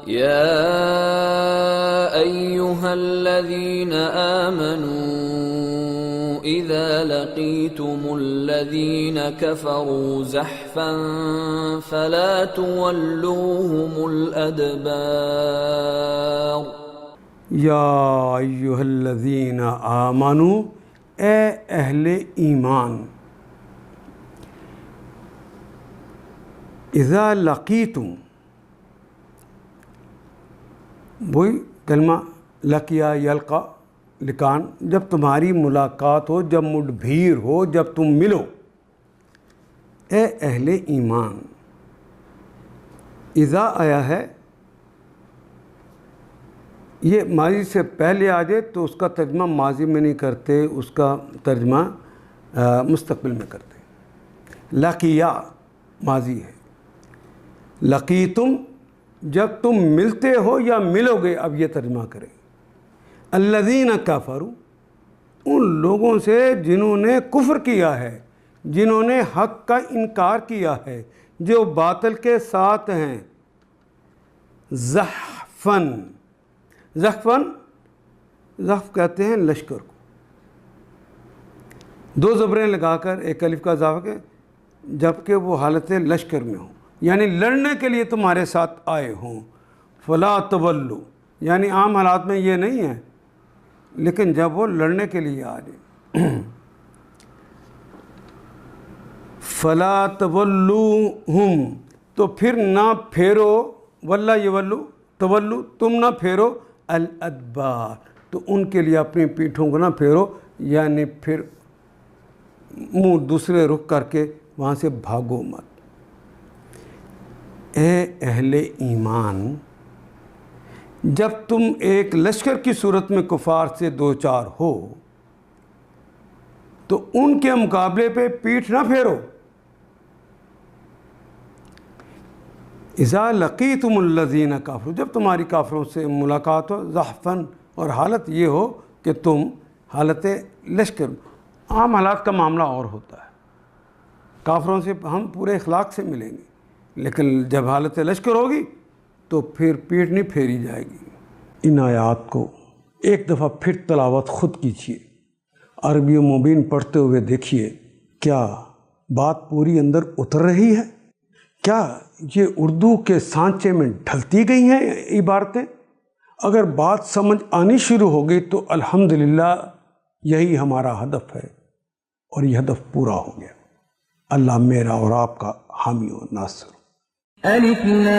يا أيها الذين آمنوا إذا لقيتم الذين كفروا زحفا فلا تولوهم الأدبار یا ایہا الذین آمنوا، اے اہل ایمان، اذا لقیتم، وہی کلمہ لقیا یلقا لکان، جب تمہاری ملاقات ہو، جب مڈ بھیڑ ہو، جب تم ملو، اے اہل ایمان۔ اذا آیا ہے، یہ ماضی سے پہلے آ جائے تو اس کا ترجمہ ماضی میں نہیں کرتے، اس کا ترجمہ مستقبل میں کرتے۔ لقیا ماضی ہے، لقیتم جب تم ملتے ہو یا ملو گے، اب یہ ترجمہ کریں۔ الذین کفروا، ان لوگوں سے جنہوں نے کفر کیا ہے، جنہوں نے حق کا انکار کیا ہے، جو باطل کے ساتھ ہیں۔ زحفاً، زحفاً، زحف کہتے ہیں لشکر کو، دو زبریں لگا کر ایک الف کا اضافہ ہے، جبکہ وہ حالت لشکر میں ہوں، یعنی لڑنے کے لیے تمہارے ساتھ آئے ہوں۔ فلا تولوا، یعنی عام حالات میں یہ نہیں ہے، لیکن جب وہ لڑنے کے لیے آ جائے۔ فلا تولوہم، تو پھر نہ پھیرو، ولا یولو، تولو تم نہ پھیرو، الادبار، تو ان کے لیے اپنی پیٹھوں کو نہ پھیرو، یعنی پھر منہ دوسرے رخ کر کے وہاں سے بھاگو مت۔ اے اہل ایمان، جب تم ایک لشکر کی صورت میں کفار سے دو چار ہو تو ان کے مقابلے پہ پیٹھ نہ پھیرو۔ اذا لقیتم الذین کفروا، جب تمہاری کافروں سے ملاقات ہو، زحفاً، اور حالت یہ ہو کہ تم حالت لشکر، عام حالات کا معاملہ اور ہوتا ہے، کافروں سے ہم پورے اخلاق سے ملیں گے، لیکن جب حالت لشکر ہوگی تو پھر پیٹھ نہیں پھیری جائے گی۔ ان آیات کو ایک دفعہ پھر تلاوت خود کیجیے، عربی و مبین پڑھتے ہوئے دیکھیے، کیا بات پوری اندر اتر رہی ہے؟ کیا یہ اردو کے سانچے میں ڈھلتی گئی ہیں عبارتیں؟ اگر بات سمجھ آنی شروع ہو گئی تو الحمدللہ یہی ہمارا ہدف ہے، اور یہ ہدف پورا ہو گیا۔ اللہ میرا اور آپ کا حامی و ناصر۔ الف لام